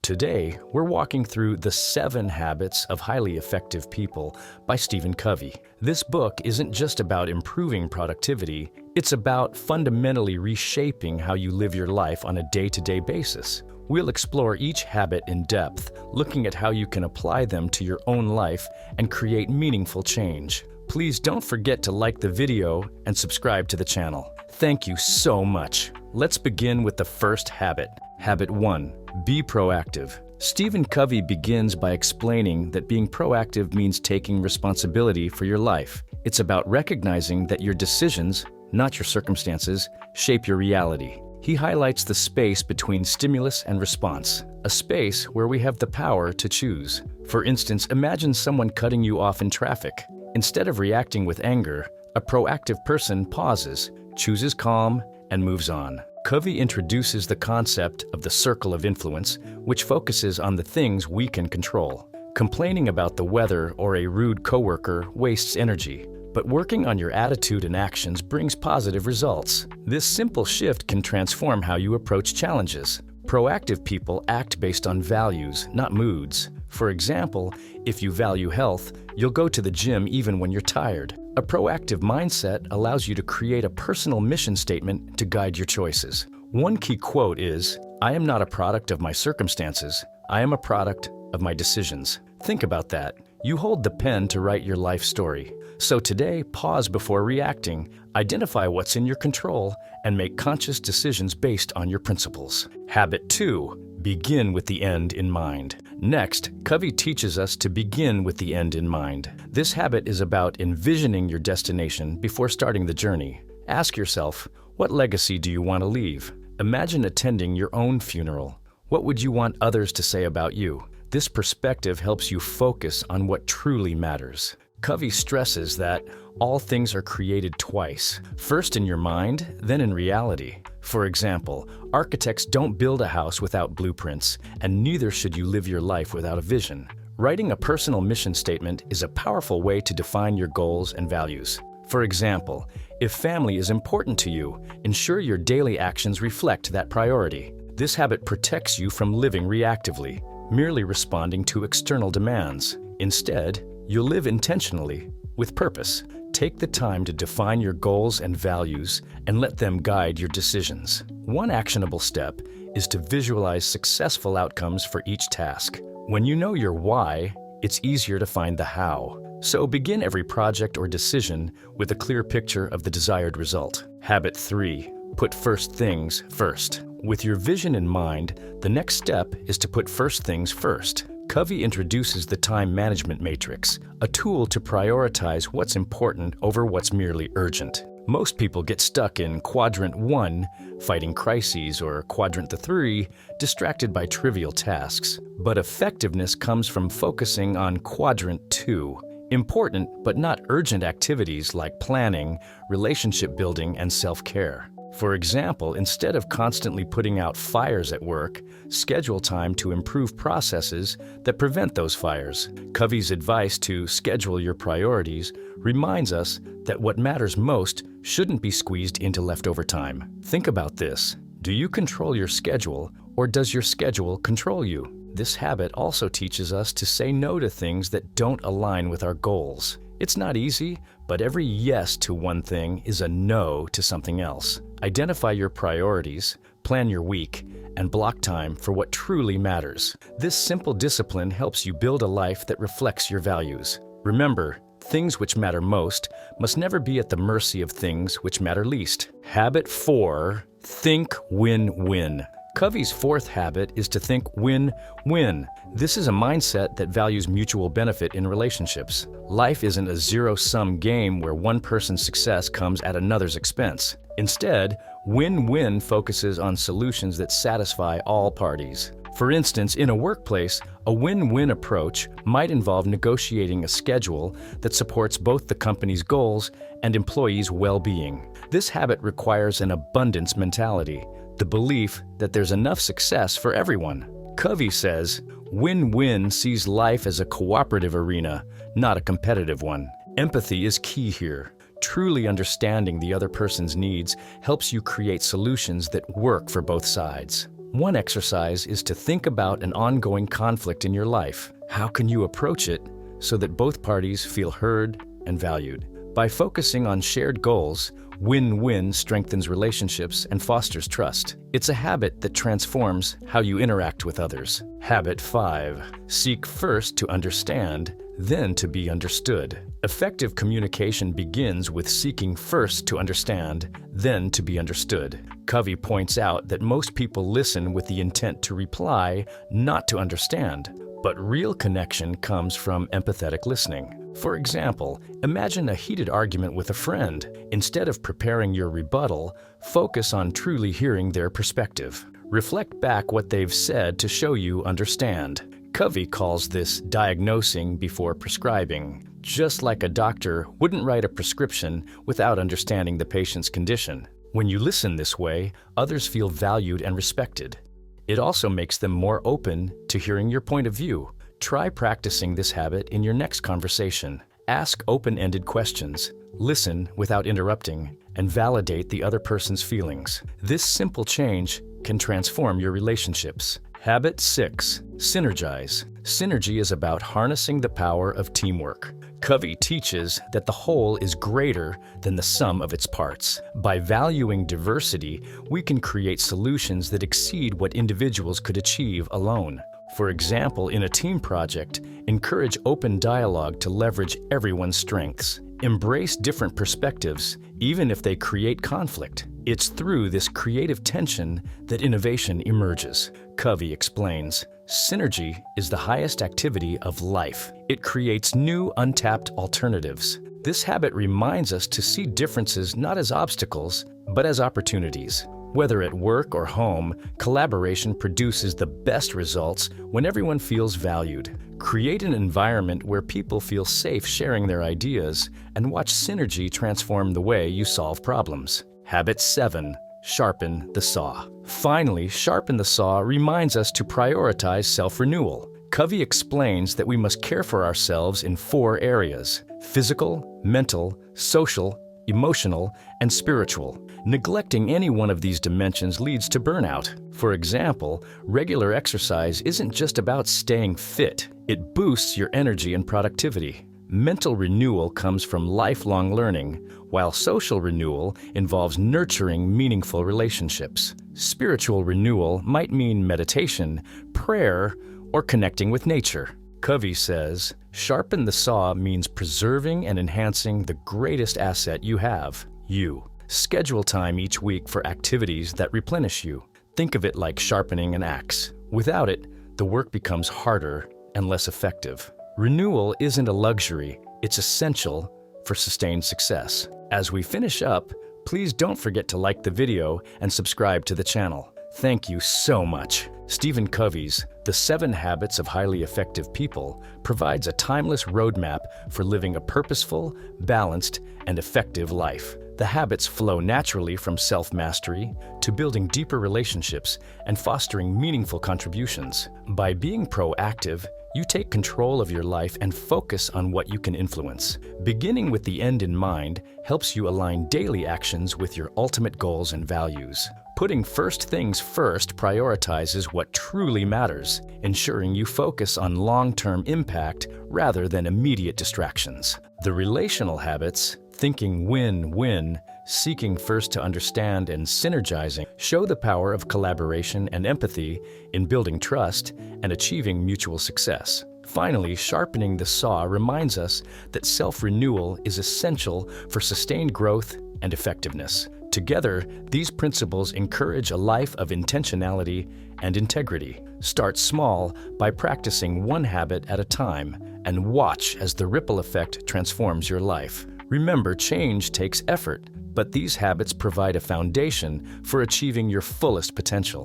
Today, we're walking through The 7 Habits of Highly Effective People by Stephen Covey. This book isn't just about improving productivity, it's about fundamentally reshaping how you live your life on a day-to-day basis. We'll explore each habit in depth, looking at how you can apply them to your own life and create meaningful change. Please don't forget to like the video and subscribe to the channel. Thank you so much. Let's begin with the first habit. Habit 1. Be proactive. Stephen Covey begins by explaining that being proactive means taking responsibility for your life. It's about recognizing that your decisions, not your circumstances, shape your reality. He highlights the space between stimulus and response, a space where we have the power to choose. For instance, imagine someone cutting you off in traffic. Instead of reacting with anger, a proactive person pauses, chooses calm, and moves on. Covey introduces the concept of the circle of influence, which focuses on the things we can control. Complaining about the weather or a rude coworker wastes energy, but working on your attitude and actions brings positive results. This simple shift can transform how you approach challenges. Proactive people act based on values, not moods. For example, if you value health, you'll go to the gym even when you're tired. A proactive mindset allows you to create a personal mission statement to guide your choices. One key quote is, "I am not a product of my circumstances. I am a product of my decisions." Think about that. You hold the pen to write your life story. So today, pause before reacting, identify what's in your control, and make conscious decisions based on your principles. Habit 2. Begin with the end in mind. Next, Covey teaches us to begin with the end in mind. This habit is about envisioning your destination before starting the journey. Ask yourself, what legacy do you want to leave? Imagine attending your own funeral. What would you want others to say about you? This perspective helps you focus on what truly matters. Covey stresses that all things are created twice, first in your mind, then in reality. For example, architects don't build a house without blueprints, and neither should you live your life without a vision. Writing a personal mission statement is a powerful way to define your goals and values. For example, if family is important to you, ensure your daily actions reflect that priority. This habit protects you from living reactively, merely responding to external demands. Instead, you'll live intentionally, with purpose. Take the time to define your goals and values and let them guide your decisions. One actionable step is to visualize successful outcomes for each task. When you know your why, it's easier to find the how. So begin every project or decision with a clear picture of the desired result. Habit 3. Put first things first. With your vision in mind, the next step is to put first things first. Covey introduces the time management matrix, a tool to prioritize what's important over what's merely urgent. Most people get stuck in quadrant 1, fighting crises, or quadrant 3, distracted by trivial tasks. But effectiveness comes from focusing on quadrant 2, important but not urgent activities like planning, relationship building, and self-care. For example, instead of constantly putting out fires at work, schedule time to improve processes that prevent those fires. Covey's advice to schedule your priorities reminds us that what matters most shouldn't be squeezed into leftover time. Think about this. Do you control your schedule, or does your schedule control you? This habit also teaches us to say no to things that don't align with our goals. It's not easy, but every yes to one thing is a no to something else. Identify your priorities, plan your week, and block time for what truly matters. This simple discipline helps you build a life that reflects your values. Remember, things which matter most must never be at the mercy of things which matter least. Habit 4. Think win-win. Covey's fourth habit is to think win-win. This is a mindset that values mutual benefit in relationships. Life isn't a zero-sum game where one person's success comes at another's expense. Instead, win-win focuses on solutions that satisfy all parties. For instance, in a workplace, a win-win approach might involve negotiating a schedule that supports both the company's goals and employees' well-being. This habit requires an abundance mentality, the belief that there's enough success for everyone. Covey says, win-win sees life as a cooperative arena, not a competitive one. Empathy is key here. Truly understanding the other person's needs helps you create solutions that work for both sides. One exercise is to think about an ongoing conflict in your life. How can you approach it so that both parties feel heard and valued? By focusing on shared goals, win-win strengthens relationships and fosters trust. It's a habit that transforms how you interact with others. Habit 5. Seek first to understand, then to be understood. Effective communication begins with seeking first to understand, then to be understood. Covey points out that most people listen with the intent to reply, not to understand. But real connection comes from empathetic listening. For example, imagine a heated argument with a friend. Instead of preparing your rebuttal, focus on truly hearing their perspective. Reflect back what they've said to show you understand. Covey calls this diagnosing before prescribing. Just like a doctor wouldn't write a prescription without understanding the patient's condition. When you listen this way, others feel valued and respected. It also makes them more open to hearing your point of view. Try practicing this habit in your next conversation. Ask open-ended questions, listen without interrupting, and validate the other person's feelings. This simple change can transform your relationships. Habit 6. Synergize. Synergy is about harnessing the power of teamwork. Covey teaches that the whole is greater than the sum of its parts. By valuing diversity, we can create solutions that exceed what individuals could achieve alone. For example, in a team project, encourage open dialogue to leverage everyone's strengths. Embrace different perspectives, even if they create conflict. It's through this creative tension that innovation emerges. Covey explains, synergy is the highest activity of life. It creates new, untapped alternatives. This habit reminds us to see differences not as obstacles, but as opportunities. Whether at work or home, collaboration produces the best results when everyone feels valued. Create an environment where people feel safe sharing their ideas, and watch synergy transform the way you solve problems. Habit 7. Sharpen the saw. Finally, sharpen the saw reminds us to prioritize self-renewal. Covey explains that we must care for ourselves in 4 areas: physical, mental, social, emotional, and spiritual. Neglecting any one of these dimensions leads to burnout. For example, regular exercise isn't just about staying fit. It boosts your energy and productivity. Mental renewal comes from lifelong learning, while social renewal involves nurturing meaningful relationships. Spiritual renewal might mean meditation, prayer, or connecting with nature. Covey says, sharpen the saw means preserving and enhancing the greatest asset you have, you. Schedule time each week for activities that replenish you. Think of it like sharpening an axe. Without it, the work becomes harder and less effective. Renewal isn't a luxury, it's essential for sustained success. As we finish up, please don't forget to like the video and subscribe to the channel. Thank you so much. Stephen Covey's The 7 Habits of Highly Effective People provides a timeless roadmap for living a purposeful, balanced, and effective life. The habits flow naturally from self-mastery to building deeper relationships and fostering meaningful contributions. By being proactive, you take control of your life and focus on what you can influence. Beginning with the end in mind helps you align daily actions with your ultimate goals and values. Putting first things first prioritizes what truly matters, ensuring you focus on long-term impact rather than immediate distractions. The relational habits, thinking win-win, seeking first to understand, and synergizing, show the power of collaboration and empathy in building trust and achieving mutual success. Finally, sharpening the saw reminds us that self-renewal is essential for sustained growth and effectiveness. Together, these principles encourage a life of intentionality and integrity. Start small by practicing one habit at a time and watch as the ripple effect transforms your life. Remember, change takes effort, but these habits provide a foundation for achieving your fullest potential.